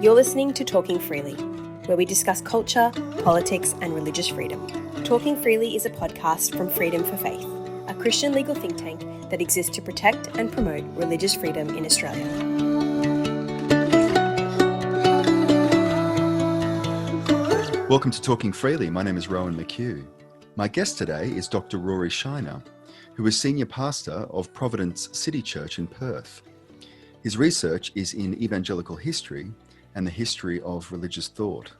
You're listening to Talking Freely, where we discuss culture, politics, and religious freedom. Talking Freely is a podcast from Freedom for Faith, a Christian legal think tank that exists to protect and promote religious freedom in Australia. Welcome to Talking Freely. My name is Rowan McHugh. My guest today is Dr. Rory Shiner, who is Senior Pastor of Providence City Church in Perth. His research is in Evangelical history and the history of religious thought.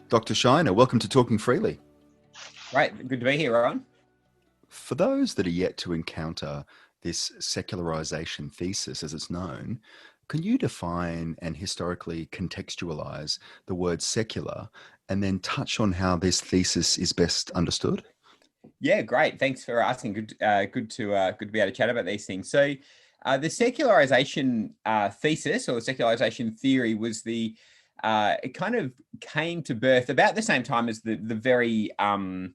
Dr. Shiner, welcome to Talking Freely. Right, good to be here, Rowan. For those that are yet to encounter this secularization thesis as it's known, can you define and historically contextualize the word secular and then touch on how this thesis is best understood? Yeah, great. Thanks for asking. Good to be able to chat about these things. So, the secularization thesis or the secularization theory was it kind of came to birth about the same time as the very kind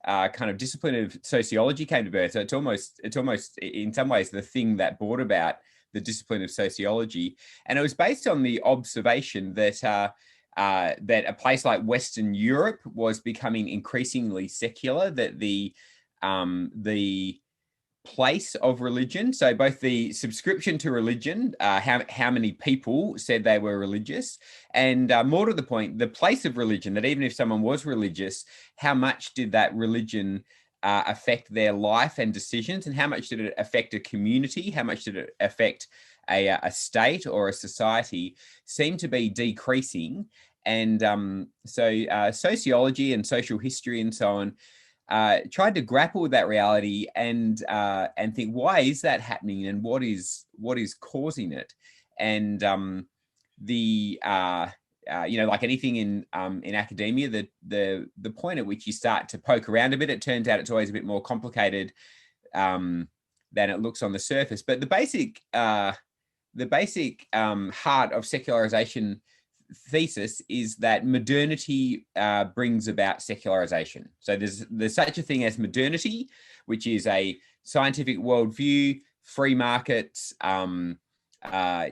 of discipline of sociology came to birth. So it's almost in some ways the thing that brought about the discipline of sociology, and it was based on the observation that that a place like Western Europe was becoming increasingly secular. That the place of religion, so both the subscription to religion, how many people said they were religious, and more to the point, the place of religion, that even if someone was religious, how much did that religion affect their life and decisions, and how much did it affect a community, how much did it affect a state or a society, seemed to be decreasing. And so sociology and social history and so on tried to grapple with that reality and think, why is that happening, and what is causing it? And like anything in academia, the point at which you start to poke around a bit, it turns out it's always a bit more complicated than it looks on the surface. But the basic heart of secularization thesis is that modernity brings about secularization. So there's such a thing as modernity, which is a scientific worldview, free markets, kind of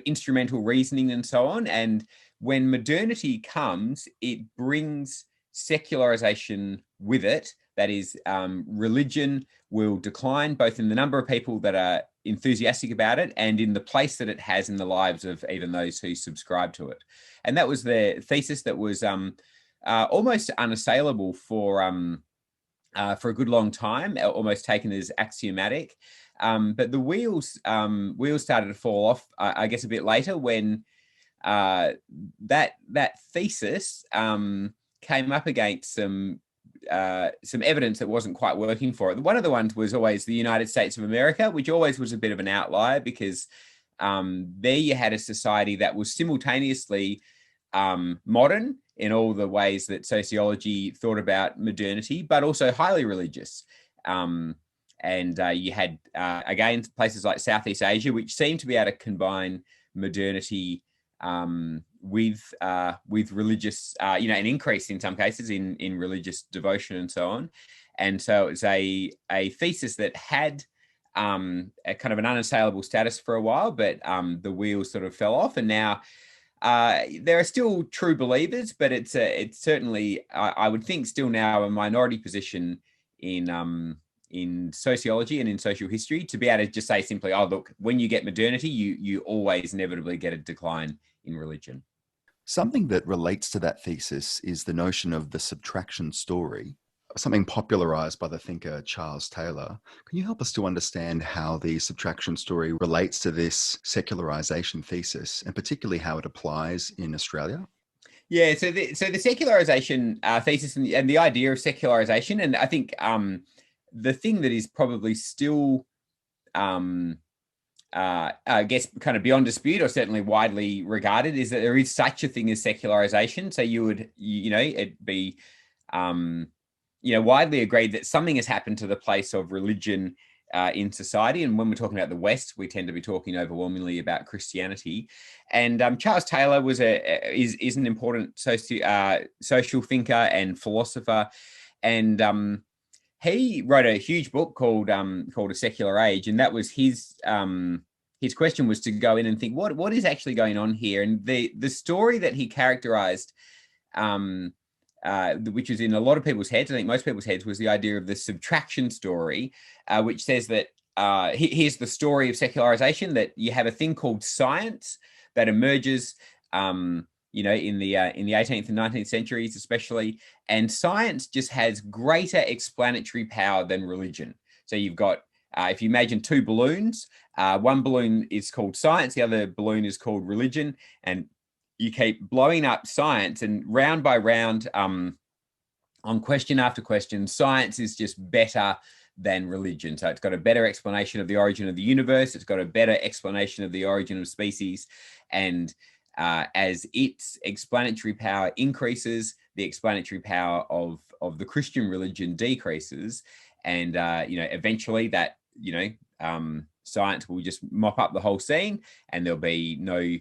instrumental reasoning and so on. And when modernity comes, it brings secularization with it. That is, religion will decline, both in the number of people that are enthusiastic about it and in the place that it has in the lives of even those who subscribe to it. And that was the thesis that was almost unassailable for a good long time, almost taken as axiomatic. But the wheels started to fall off, I guess, a bit later when that thesis came up against some evidence that wasn't quite working for it. One of the ones was always the United States of America, which always was a bit of an outlier because there you had a society that was simultaneously modern in all the ways that sociology thought about modernity, but also highly religious. And you had, again, places like Southeast Asia, which seemed to be able to combine modernity with religious, an increase in some cases in religious devotion and so on. And so it's a thesis that had a kind of an unassailable status for a while, but the wheels sort of fell off. And now there are still true believers, but it's certainly, I would think, still now a minority position in sociology and in social history to be able to just say simply, oh, look, when you get modernity, you always inevitably get a decline in religion. Something that relates to that thesis is the notion of the subtraction story, something popularized by the thinker Charles Taylor. Can you help us to understand how the subtraction story relates to this secularization thesis, and particularly how it applies in Australia? Yeah, so the secularization thesis and the idea of secularization, and I think the thing that is probably still I guess kind of beyond dispute, or certainly widely regarded, is that there is such a thing as secularization. So it'd be widely agreed that something has happened to the place of religion in society. And when we're talking about the West, we tend to be talking overwhelmingly about Christianity. And Charles Taylor is an important social thinker and philosopher, and he wrote a huge book called A Secular Age, and that was his his question was to go in and think what is actually going on here. And the story that he characterized, which was in a lot of people's heads, I think most people's heads, was the idea of the subtraction story, which says that here's the story of secularization, that you have a thing called science that emerges, in the 18th and 19th centuries especially, and science just has greater explanatory power than religion. So you've got, if you imagine two balloons, one balloon is called science, the other balloon is called religion, and you keep blowing up science, and round by round, on question after question, science is just better than religion. So it's got a better explanation of the origin of the universe. It's got a better explanation of the origin of species. And as its explanatory power increases, the explanatory power of the Christian religion decreases. And, eventually that, science will just mop up the whole scene, and there'll be no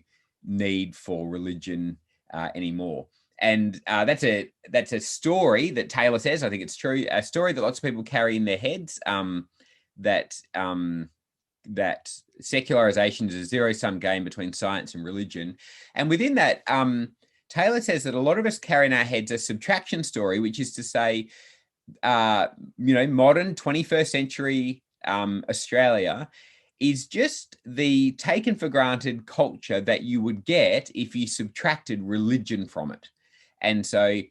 need for religion anymore. And that's a story that Taylor says, I think it's true, a story that lots of people carry in their heads, that secularization is a zero-sum game between science and religion. And within that, Taylor says that a lot of us carry in our heads a subtraction story, which is to say, modern 21st century Australia is just the taken for granted culture that you would get if you subtracted religion from it. And so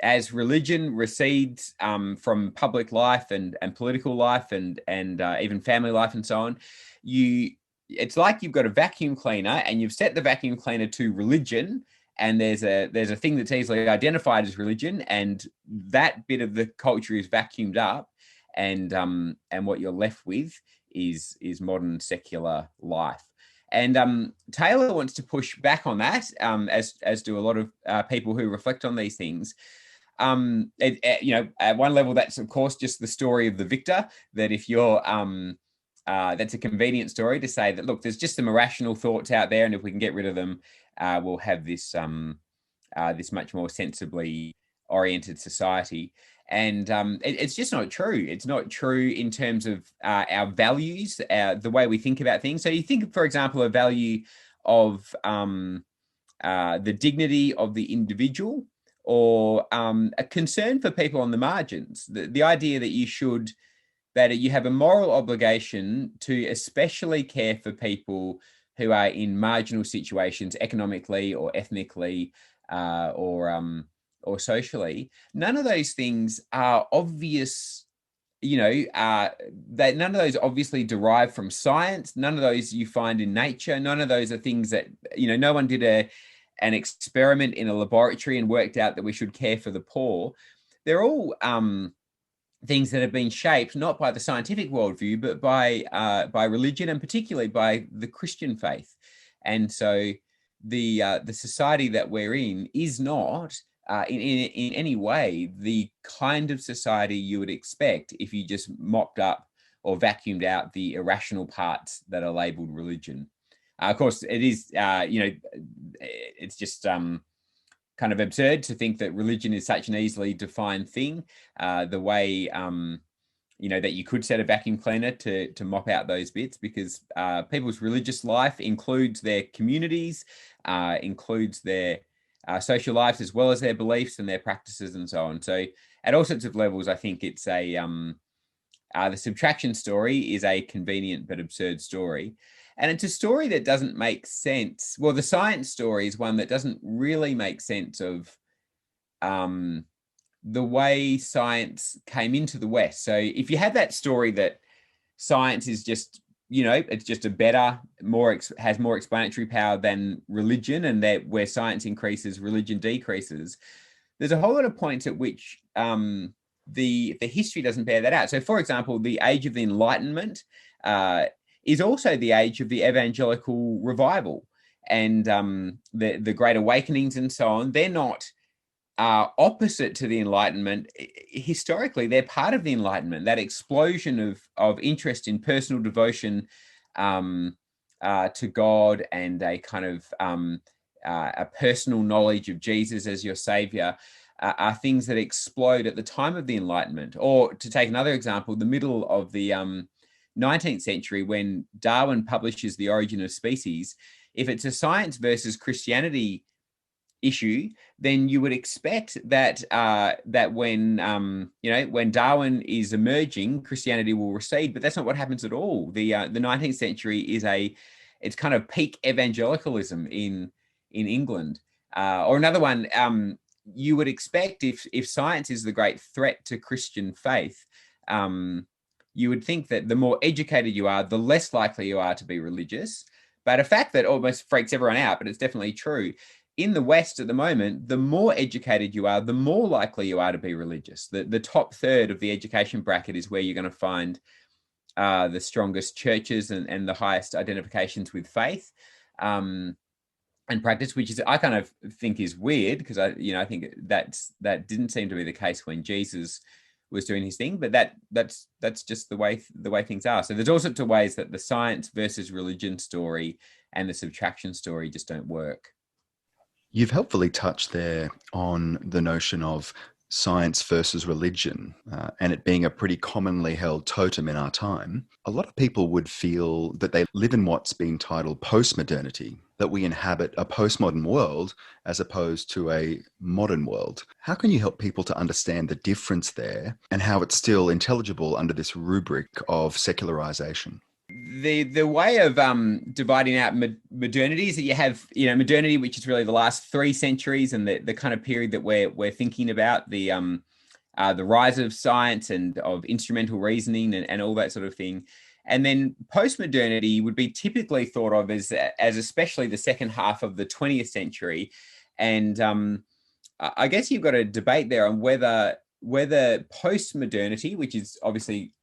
as religion recedes from public life and political life and even family life and so on, it's like you've got a vacuum cleaner and you've set the vacuum cleaner to religion, and there's a thing that's easily identified as religion, and that bit of the culture is vacuumed up, and what you're left with is modern secular life. And Taylor wants to push back on that, as do a lot of people who reflect on these things. At one level, that's of course just the story of the victor. That if you're that's a convenient story to say that, look, there's just some irrational thoughts out there, and if we can get rid of them, we'll have this this much more sensibly oriented society. And it's just not true. It's not true in terms of our values, the way we think about things. So you think, for example, a value of the dignity of the individual, or a concern for people on the margins. The idea that you have a moral obligation to especially care for people who are in marginal situations, economically or ethnically, or socially. None of those things are obvious, that none of those obviously derive from science. None of those you find in nature. None of those are things that, no one did an experiment in a laboratory and worked out that we should care for the poor. They're all things that have been shaped not by the scientific worldview, but by religion, and particularly by the Christian faith. And so the society that we're in is not in any way the kind of society you would expect if you just mopped up or vacuumed out the irrational parts that are labeled religion. Of course, it is, it's just kind of absurd to think that religion is such an easily defined thing, the way, that you could set a vacuum cleaner to mop out those bits, because people's religious life includes their communities, includes their social lives, as well as their beliefs and their practices and so on. So at all sorts of levels, I think it's the subtraction story is a convenient but absurd story. And it's a story that doesn't make sense. Well, the science story is one that doesn't really make sense of the way science came into the West. So if you have that story that science is just, it's just a better, has more explanatory power than religion, and that where science increases, religion decreases, there's a whole lot of points at which the history doesn't bear that out. So, for example, the age of the Enlightenment is also the age of the Evangelical revival, and the Great Awakenings and so on. They're not opposite to the Enlightenment. Historically, they're part of the Enlightenment, that explosion of interest in personal devotion to God, and a kind of a personal knowledge of Jesus as your savior, are things that explode at the time of the Enlightenment. Or to take another example, the middle of the 19th century, when Darwin publishes The Origin of Species, if it's a science versus Christianity issue, then you would expect that that when when Darwin is emerging, Christianity will recede, but that's not what happens at all. The 19th century is it's kind of peak evangelicalism in England. Or another one, you would expect if science is the great threat to Christian faith, you would think that the more educated you are, the less likely you are to be religious. But a fact that almost freaks everyone out, but it's definitely true. In the West at the moment, the more educated you are, the more likely you are to be religious. The top third of the education bracket is where you're going to find the strongest churches and the highest identifications with faith and practice, which is, I kind of think, is weird, because I think that didn't seem to be the case when Jesus was doing his thing, but that's just the way things are. So there's all sorts of ways that the science versus religion story and the subtraction story just don't work. You've helpfully touched there on the notion of science versus religion, and it being a pretty commonly held totem in our time. A lot of people would feel that they live in what's been titled postmodernity, that we inhabit a postmodern world as opposed to a modern world. How can you help people to understand the difference there and how it's still intelligible under this rubric of secularization? The way of dividing out modernity is that you have modernity, which is really the last 3 centuries, and the kind of period that we're thinking about, the rise of science and of instrumental reasoning and all that sort of thing. And then postmodernity would be typically thought of as especially the second half of the 20th century. And I guess you've got a debate there on whether postmodernity, which is obviously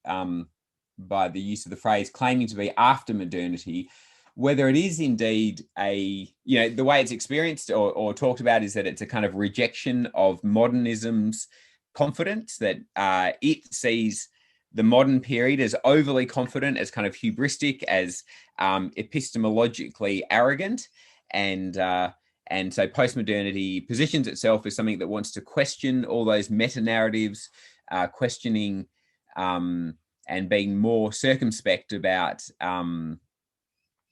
by the use of the phrase claiming to be after modernity, whether it is indeed the way it's experienced or talked about is that it's a kind of rejection of modernism's confidence, that it sees the modern period as overly confident, as kind of hubristic, as epistemologically arrogant. And so postmodernity positions itself as something that wants to question all those meta-narratives, questioning and being more circumspect about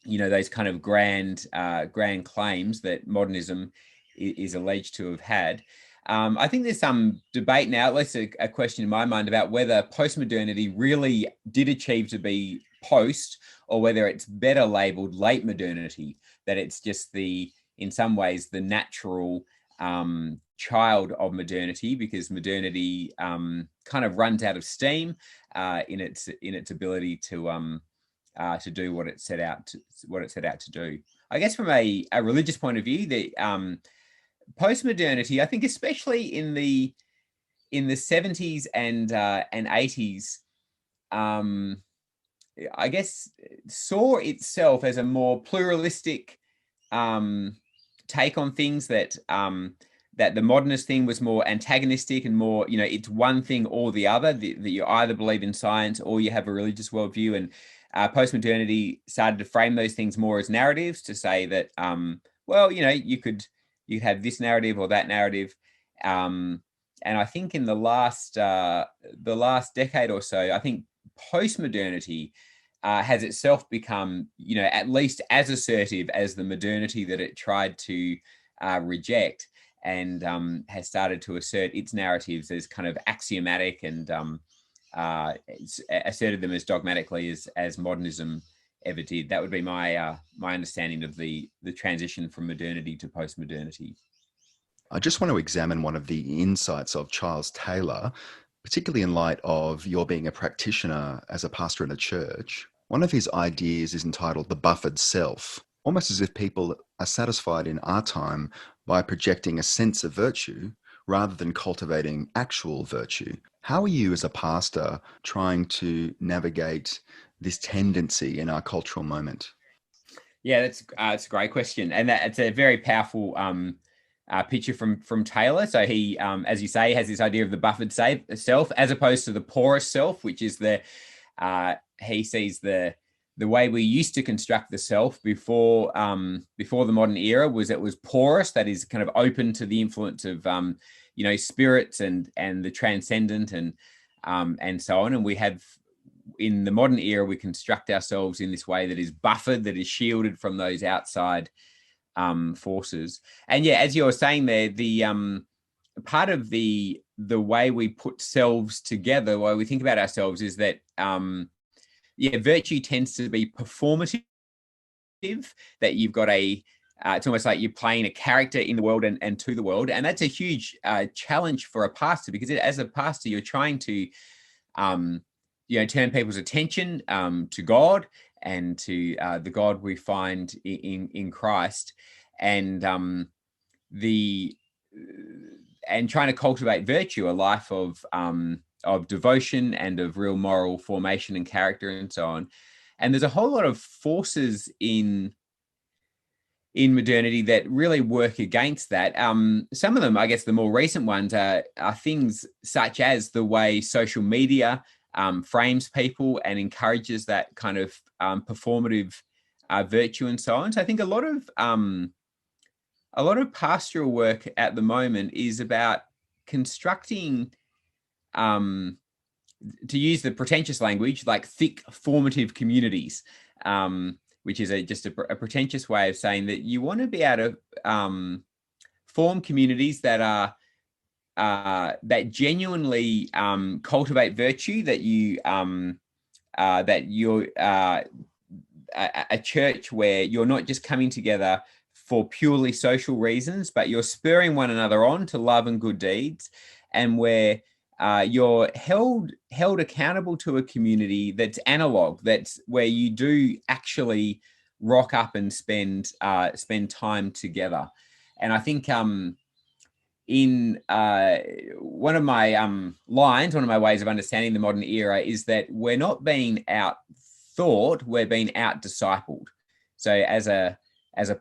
those kind of grand claims that modernism is alleged to have had. I think there's some debate now, at least a question in my mind, about whether postmodernity really did achieve to be post, or whether it's better labeled late modernity, that it's just in some ways the natural child of modernity, because modernity kind of runs out of steam in its ability to do what it set out to do. I guess from a religious point of view, the postmodernity, I think, especially in the 70s and 80s, I guess saw itself as a more pluralistic take on things, that the modernist thing was more antagonistic and more, it's one thing or the other, that you either believe in science or you have a religious worldview. And postmodernity started to frame those things more as narratives, to say that, you have this narrative or that narrative. And I think in the last decade or so, I think postmodernity has itself become, at least as assertive as the modernity that it tried to reject, and has started to assert its narratives as kind of axiomatic, and asserted them as dogmatically as modernism ever did. That would be my understanding of the transition from modernity to postmodernity. I just want to examine one of the insights of Charles Taylor, particularly in light of your being a practitioner as a pastor in a church. One of his ideas is entitled The Buffered Self, almost as if people are satisfied in our time by projecting a sense of virtue rather than cultivating actual virtue. How are you as a pastor trying to navigate this tendency in our cultural moment? Yeah, that's a great question, and it's a very powerful picture from Taylor. So he, as you say, has this idea of the buffered self, as opposed to the porous self, which is he sees the way we used to construct the self before the modern era was it was porous, that is kind of open to the influence of spirits and the transcendent and so on. And in the modern era, we construct ourselves in this way that is buffered, that is shielded from those outside forces. And yeah, as you're saying there, the part of the way we put selves together, the way we think about ourselves, is that virtue tends to be performative. That you've got it's almost like you're playing a character in the world and to the world, and that's a huge challenge for a pastor, because as a pastor, you're trying to turn people's attention to God and to the God we find in Christ, and trying to cultivate virtue, a life of devotion and of real moral formation and character and so on. And there's a whole lot of forces in modernity that really work against that. Some of them, I guess the more recent ones, are things such as the way social media frames people and encourages that kind of performative virtue and so on. So I think a lot of pastoral work at the moment is about constructing, to use the pretentious language, like thick formative communities, which is just a pretentious way of saying that you want to be able to form communities that are that genuinely cultivate virtue, that you're a church where you're not just coming together for purely social reasons, but you're spurring one another on to love and good deeds, and where you're held accountable to a community that's analog, that's where you do actually rock up and spend time together. And I think in one of my lines, one of my ways of understanding the modern era is that we're not being out-thought, we're being out-discipled. So as a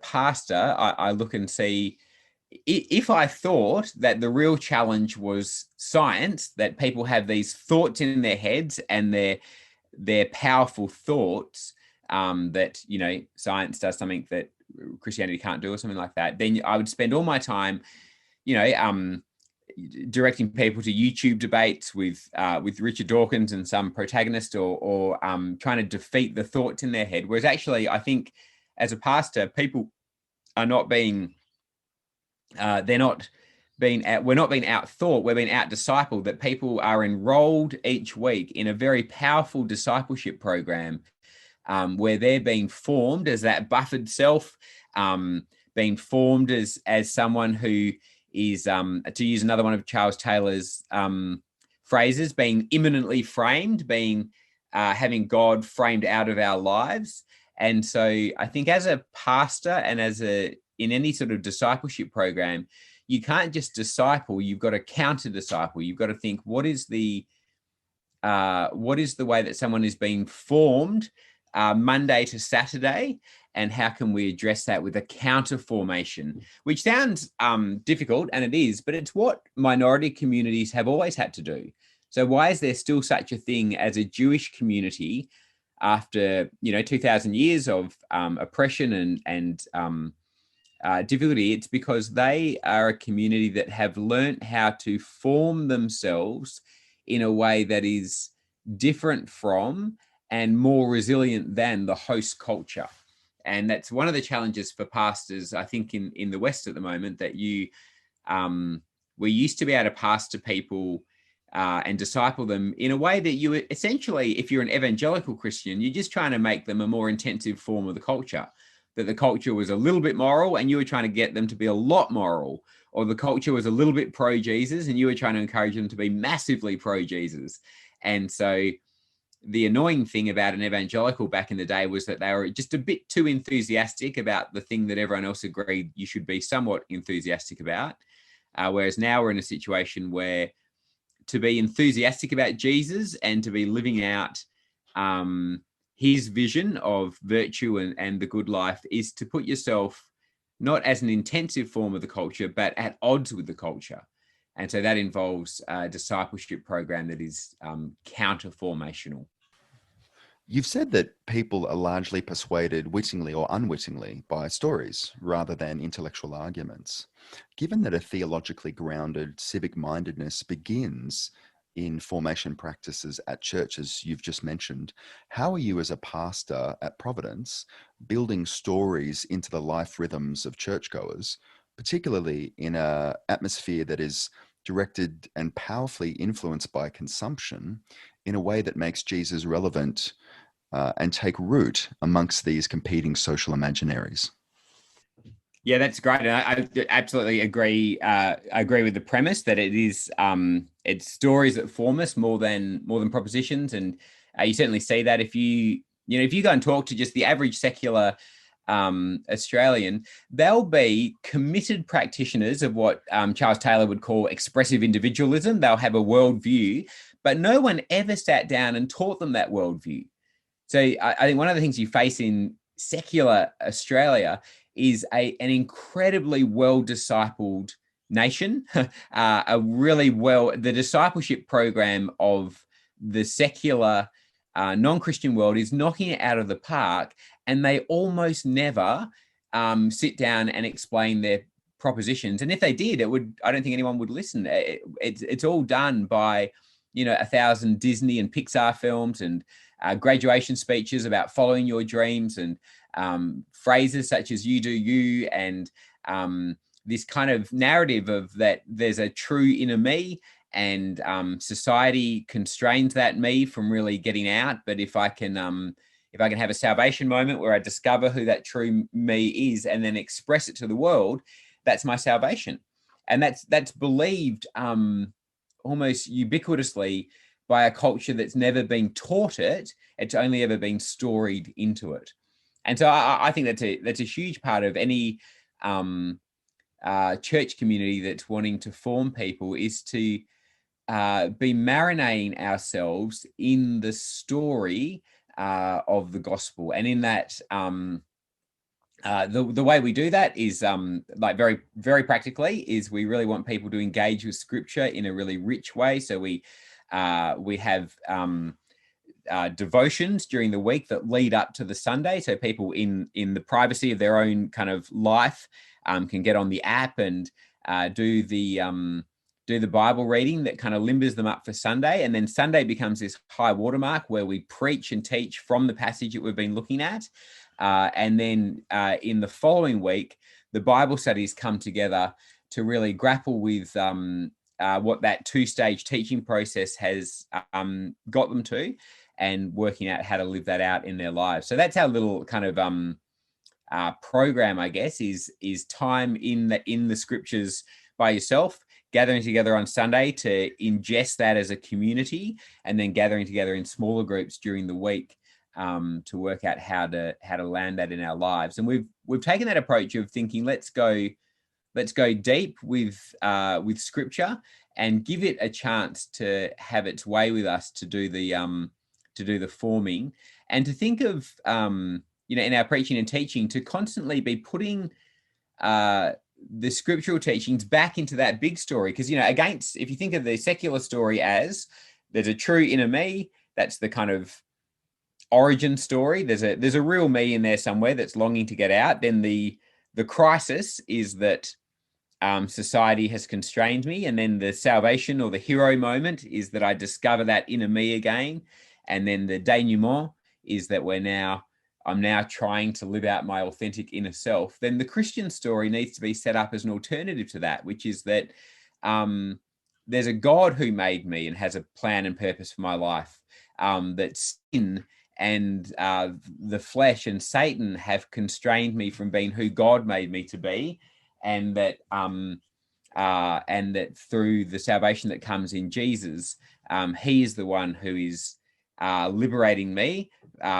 pastor, I look and see, if I thought that the real challenge was science, that people have these thoughts in their heads and they're powerful thoughts, that, science does something that Christianity can't do or something like that, then I would spend all my time, directing people to YouTube debates with Richard Dawkins and some protagonist, or trying to defeat the thoughts in their head. Whereas actually, I think as a pastor, people are not being we're not being out-thought, we're being out-discipled, that people are enrolled each week in a very powerful discipleship program, where they're being formed as that buffered self, being formed as someone who is, to use another one of Charles Taylor's phrases, being imminently framed, being having God framed out of our lives. And so I think as a pastor and in any sort of discipleship program, you can't just disciple, you've got to counter disciple. You've got to think, what is the way that someone is being formed Monday to Saturday, and how can we address that with a counter formation, which sounds difficult, and it is, but it's what minority communities have always had to do. So why is there still such a thing as a Jewish community after 2,000 years of oppression and difficulty? It's because they are a community that have learnt how to form themselves in a way that is different from and more resilient than the host culture. And that's one of the challenges for pastors, I think, in the West at the moment, that we used to be able to pastor people and disciple them in a way that you essentially, if you're an evangelical Christian, you're just trying to make them a more intensive form of the culture. That the culture was a little bit moral and you were trying to get them to be a lot moral, or the culture was a little bit pro-Jesus and you were trying to encourage them to be massively pro-Jesus. And so the annoying thing about an evangelical back in the day was that they were just a bit too enthusiastic about the thing that everyone else agreed you should be somewhat enthusiastic about. Whereas now we're in a situation where to be enthusiastic about Jesus and to be living out his vision of virtue and the good life is to put yourself not as an intensive form of the culture, but at odds with the culture. And so that involves a discipleship program that is counter-formational. You've said that people are largely persuaded wittingly or unwittingly by stories rather than intellectual arguments. Given that a theologically grounded civic mindedness begins in formation practices at churches you've just mentioned. How are you as a pastor at Providence building stories into the life rhythms of churchgoers, particularly in an atmosphere that is directed and powerfully influenced by consumption in a way that makes Jesus relevant and take root amongst these competing social imaginaries? Yeah, that's great. And I absolutely agree. I agree with the premise that it is it's stories that form us more than propositions, and you certainly see that if if you go and talk to just the average secular Australian, they'll be committed practitioners of what Charles Taylor would call expressive individualism. They'll have a worldview, but no one ever sat down and taught them that worldview. So I think one of the things you face in secular Australia is an incredibly well-discipled nation. The discipleship program of the secular non-Christian world is knocking it out of the park, and they almost never sit down and explain their propositions. And if they did, I don't think anyone would listen. It's all done by 1,000 Disney and Pixar films and graduation speeches about following your dreams, and phrases such as "you do you," and this kind of narrative of that there's a true inner me, and society constrains that me from really getting out. But if I can have a salvation moment where I discover who that true me is and then express it to the world, that's my salvation. And that's believed almost ubiquitously by a culture that's never been taught it. It's only ever been storied into it. And so I think that's a huge part of any church community that's wanting to form people, is to be marinating ourselves in the story of the gospel. And in that, the way we do that is like very, very practically, is we really want people to engage with scripture in a really rich way. So we have devotions during the week that lead up to the Sunday. So people in the privacy of their own kind of life can get on the app and do the Bible reading that kind of limbers them up for Sunday. And then Sunday becomes this high watermark where we preach and teach from the passage that we've been looking at. And then in the following week, the Bible studies come together to really grapple with what that two-stage teaching process has got them to, and working out how to live that out in their lives. So that's our little kind of program, I guess, is time in the scriptures by yourself, gathering together on Sunday to ingest that as a community, and then gathering together in smaller groups during the week to work out how to land that in our lives. And we've taken that approach of thinking, let's go deep with scripture and give it a chance to have its way with us, to do the forming, and to think of in our preaching and teaching, to constantly be putting the scriptural teachings back into that big story. Because if you think of the secular story as there's a true inner me, that's the kind of origin story. There's a real me in there somewhere that's longing to get out. Then the crisis is that society has constrained me, and then the salvation or the hero moment is that I discover that inner me again. And then the denouement is that I'm now trying to live out my authentic inner self. Then the Christian story needs to be set up as an alternative to that, which is that there's a God who made me and has a plan and purpose for my life. That sin and the flesh and Satan have constrained me from being who God made me to be, and that through the salvation that comes in Jesus, he is the one who is liberating me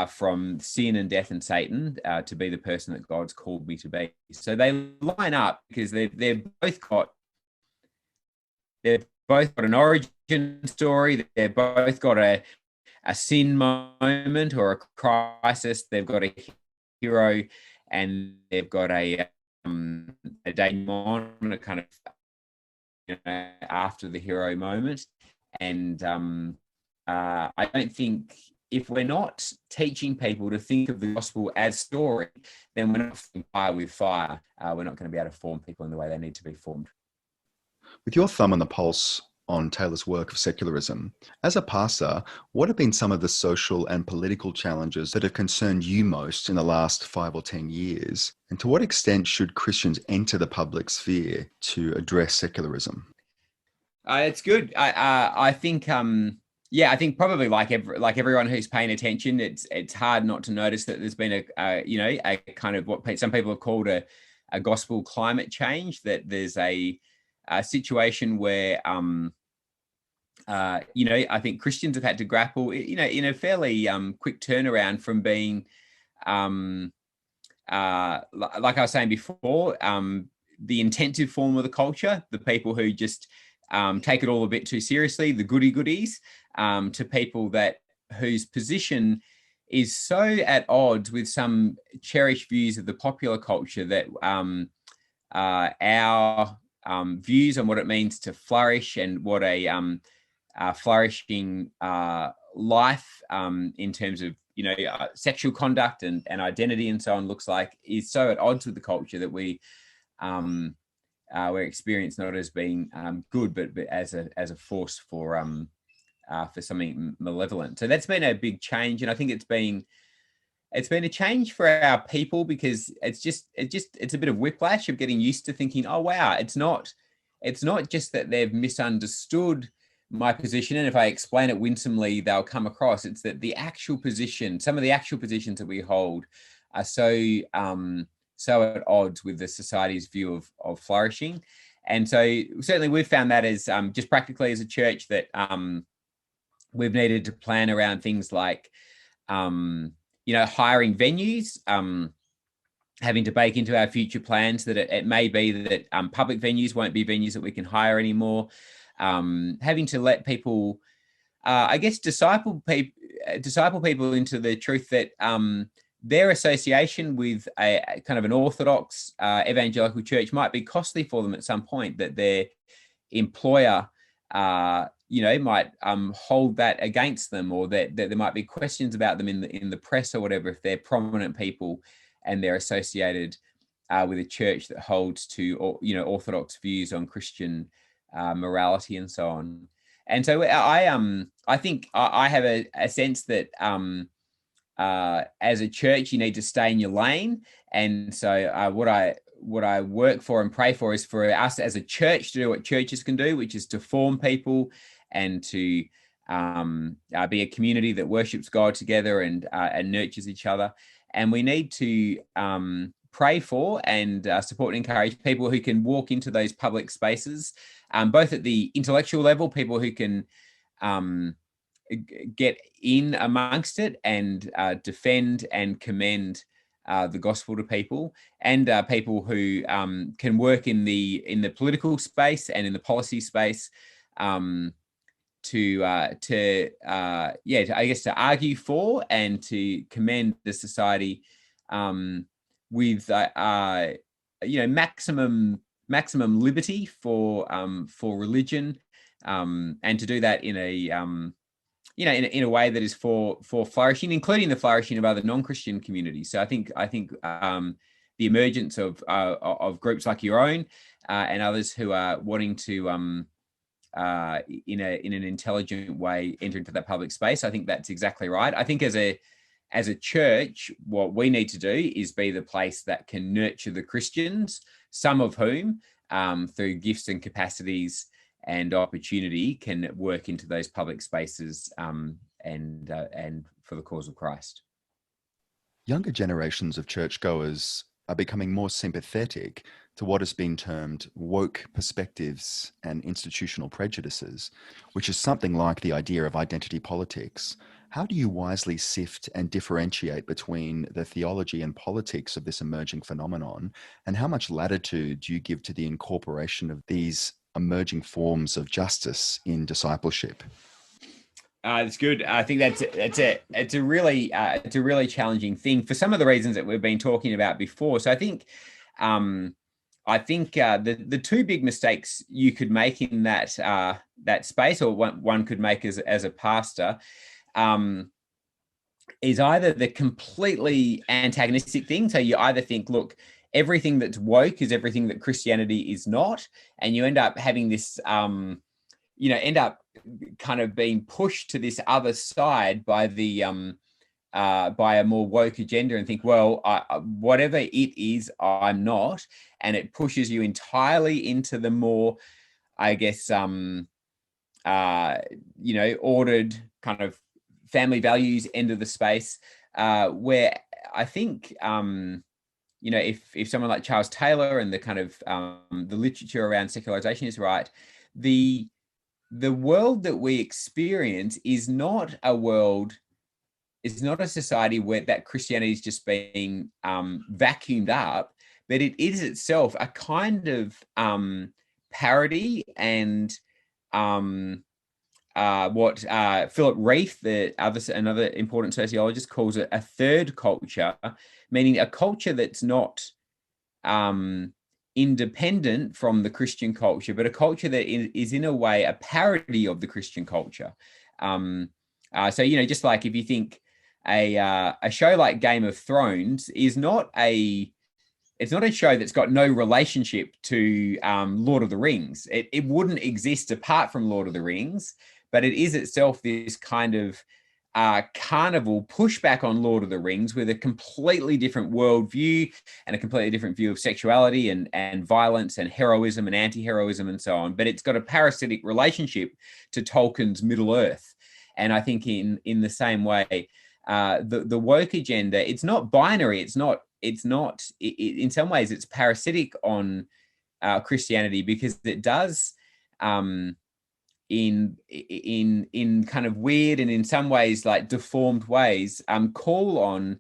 from sin and death and Satan to be the person that God's called me to be. So they line up because they've both got an origin story. They've both got a sin moment or a crisis. They've got a hero, and they've got a denouement, a kind of after the hero moment. And I don't think, if we're not teaching people to think of the gospel as story, then we're not fire with fire. We're not going to be able to form people in the way they need to be formed. With your thumb on the pulse on Taylor's work of secularism. As a pastor, what have been some of the social and political challenges that have concerned you most in the last 5 or 10 years? And to what extent should Christians enter the public sphere to address secularism? It's good. I think I think probably like everyone who's paying attention, it's hard not to notice that there's been a kind of what some people have called a gospel climate change. That there's a situation where I think Christians have had to grapple, in a fairly quick turnaround from being like I was saying before, the intensive form of the culture, the people who just take it all a bit too seriously, the goody-goodies, to people whose position is so at odds with some cherished views of the popular culture that our views on what it means to flourish and what a flourishing life in terms of sexual conduct and identity and so on looks like is so at odds with the culture that we're experienced not as being good, but as a force for something malevolent. So that's been a big change, and I think it's been a change for our people, because it's a bit of whiplash of getting used to thinking, oh wow, it's not just that they've misunderstood my position, and if I explain it winsomely, they'll come across. It's that some of the actual positions that we hold are so at odds with the society's view of flourishing. And so certainly we've found that as just practically as a church that we've needed to plan around things like, hiring venues, having to bake into our future plans that it may be that public venues won't be venues that we can hire anymore. Having to let people, disciple people into the truth that their association with a kind of an orthodox evangelical church might be costly for them at some point, that their employer, might hold that against them, or that there might be questions about them in the press or whatever, if they're prominent people and they're associated with a church that holds to, orthodox views on Christian morality and so on. And so I think I have a sense that as a church, you need to stay in your lane. And so what I work for and pray for is for us as a church to do what churches can do, which is to form people and to be a community that worships God together and nurtures each other. And we need to pray for and support and encourage people who can walk into those public spaces, both at the intellectual level, people who can get in amongst it and defend and commend the gospel to people, and people who can work in the political space and in the policy space to argue for and to commend the society with maximum liberty for religion, and to do that in a way that is for flourishing, including the flourishing of other non-Christian communities. So I think the emergence of groups like your own and others who are wanting to in an intelligent way enter into that public space, I think that's exactly right. I think as a church, what we need to do is be the place that can nurture the Christians, some of whom through gifts and capacities and opportunity can work into those public spaces and for the cause of Christ. Younger generations of churchgoers are becoming more sympathetic to what has been termed woke perspectives and institutional prejudices, which is something like the idea of identity politics. How do you wisely sift and differentiate between the theology and politics of this emerging phenomenon, and how much latitude do you give to the incorporation of these emerging forms of justice in discipleship? It's good. I think it's a really challenging thing for some of the reasons that we've been talking about before. So I think the two big mistakes you could make in that space, or one could make as a pastor, is either the completely antagonistic thing. So you either think, look, everything that's woke is everything that Christianity is not, and you end up having this end up kind of being pushed to this other side by by a more woke agenda, and think, well, whatever it is, I'm not, and it pushes you entirely into the more, I guess, ordered kind of family values end of the space, where I think, if someone like Charles Taylor and the kind of the literature around secularization is right, the world that we experience is not a world, is not a society where that Christianity is just being vacuumed up, but it is itself a kind of parody and what Philip Reith, another important sociologist, calls it a third culture, meaning a culture that's not independent from the Christian culture, but a culture that is in a way a parody of the Christian culture. So just like if you think a show like Game of Thrones is not it's not a show that's got no relationship to Lord of the Rings. It wouldn't exist apart from Lord of the Rings, but it is itself this kind of carnival pushback on Lord of the Rings with a completely different worldview and a completely different view of sexuality and violence and heroism and anti-heroism and so on. But it's got a parasitic relationship to Tolkien's Middle Earth. And I think in the same way, the woke agenda, it's not binary. It's not in some ways it's parasitic on Christianity, because it does in kind of weird and in some ways like deformed ways call on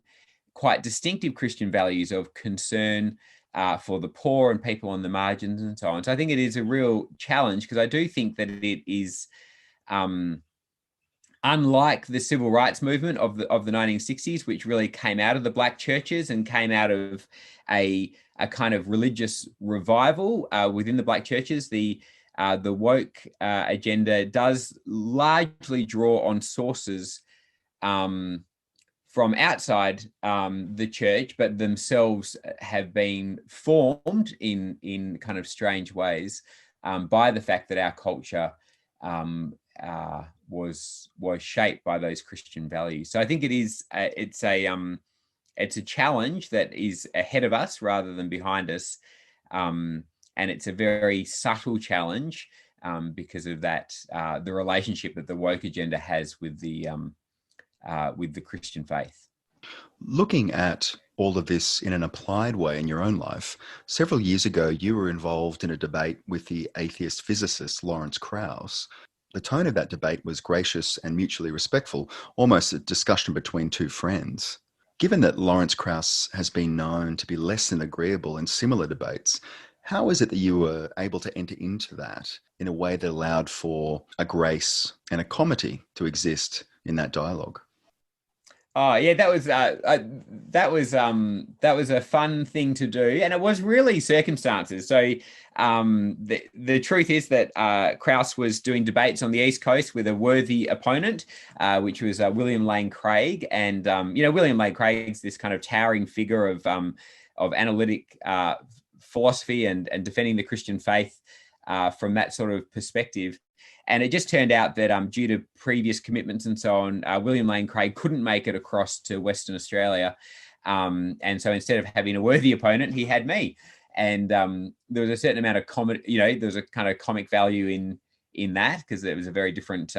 quite distinctive Christian values of concern for the poor and people on the margins and so on. So I think it is a real challenge, because I do think that it is unlike the civil rights movement of the 1960s, which really came out of the black churches and came out of a kind of religious revival within the black churches, the woke agenda does largely draw on sources from outside the church, but themselves have been formed in kind of strange ways by the fact that our culture was shaped by those Christian values. So I think it's a challenge that is ahead of us rather than behind us, and it's a very subtle challenge because of that the relationship that the woke agenda has with the Christian faith. Looking at all of this in an applied way in your own life, several years ago you were involved in a debate with the atheist physicist Lawrence Krauss. The tone of that debate was gracious and mutually respectful, almost a discussion between two friends. Given that Lawrence Krauss has been known to be less than agreeable in similar debates, how is it that you were able to enter into that in a way that allowed for a grace and a comity to exist in that dialogue? Oh yeah, that was a fun thing to do, and it was really circumstances. So the truth is that Krauss was doing debates on the East Coast with a worthy opponent, which was William Lane Craig, and William Lane Craig's this kind of towering figure of analytic philosophy and defending the Christian faith from that sort of perspective. And it just turned out that due to previous commitments and so on, William Lane Craig couldn't make it across to Western Australia. And so instead of having a worthy opponent, he had me. And there was a certain amount of there was a kind of comic value in that, because it was a very different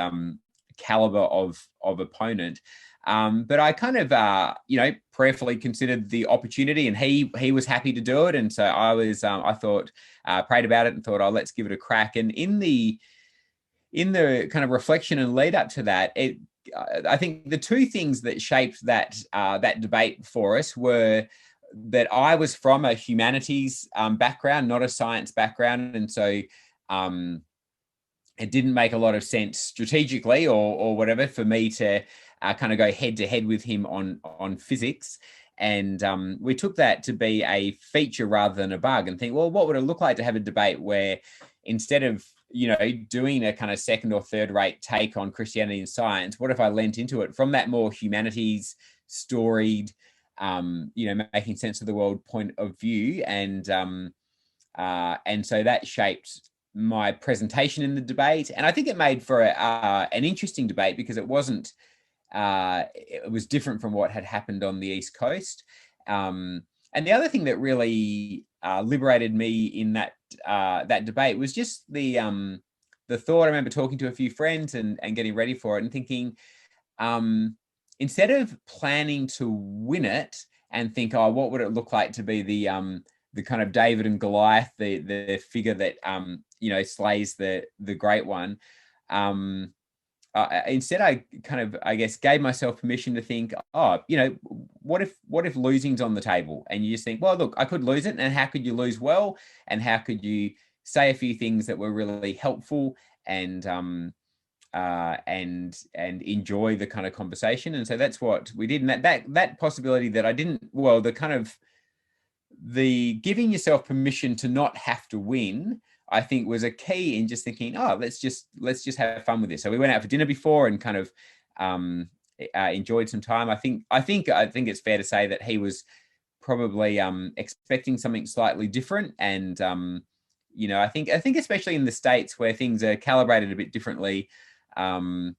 caliber of opponent. But I kind of, prayerfully considered the opportunity, and he was happy to do it. And so I thought, prayed about it and thought, oh, let's give it a crack. And in the kind of reflection and lead up to that, I think the two things that shaped that debate for us were that I was from a humanities background, not a science background, and so it didn't make a lot of sense strategically or whatever for me to kind of go head to head with him on physics. And we took that to be a feature rather than a bug, and think, well, what would it look like to have a debate where instead of doing a kind of second or third rate take on Christianity and science, what if I lent into it from that more humanities, storied, making sense of the world point of view? And so that shaped my presentation in the debate. And I think it made for an interesting debate because it wasn't, it was different from what had happened on the East Coast. And the other thing that really liberated me in that debate was just the thought. I remember talking to a few friends and getting ready for it and thinking, instead of planning to win it and think, oh, what would it look like to be the kind of David and Goliath, the figure that slays the great one. Instead, I kind of, I guess, gave myself permission to think, what if losing's on the table? And you just think, well, look, I could lose it, and how could you lose well? And how could you say a few things that were really helpful and enjoy the kind of conversation? And so that's what we did. And that possibility that I didn't, well, the giving yourself permission to not have to win, I think, was a key in just thinking, let's just have fun with this. So we went out for dinner before and kind of enjoyed some time. I think it's fair to say that he was probably expecting something slightly different. And I think especially in the States where things are calibrated a bit differently to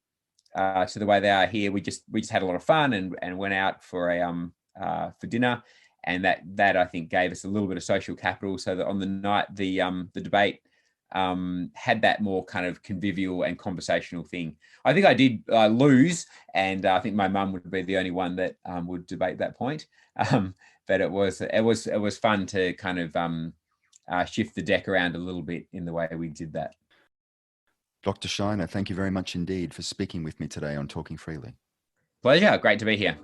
the way they are here, we just had a lot of fun and went out for dinner. And that I think gave us a little bit of social capital, so that on the night the debate had that more kind of convivial and conversational thing. I think I did lose, and I think my mum would be the only one that would debate that point. But it was fun to kind of shift the deck around a little bit in the way we did that. Dr. Shiner, thank you very much indeed for speaking with me today on Talking Freely. Pleasure. Great to be here.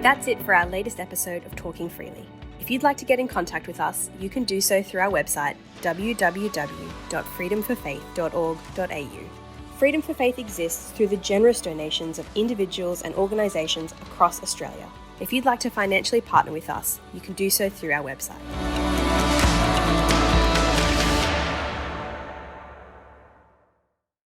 That's it for our latest episode of Talking Freely. If you'd like to get in contact with us, you can do so through our website, www.freedomforfaith.org.au. Freedom for Faith exists through the generous donations of individuals and organisations across Australia. If you'd like to financially partner with us, you can do so through our website.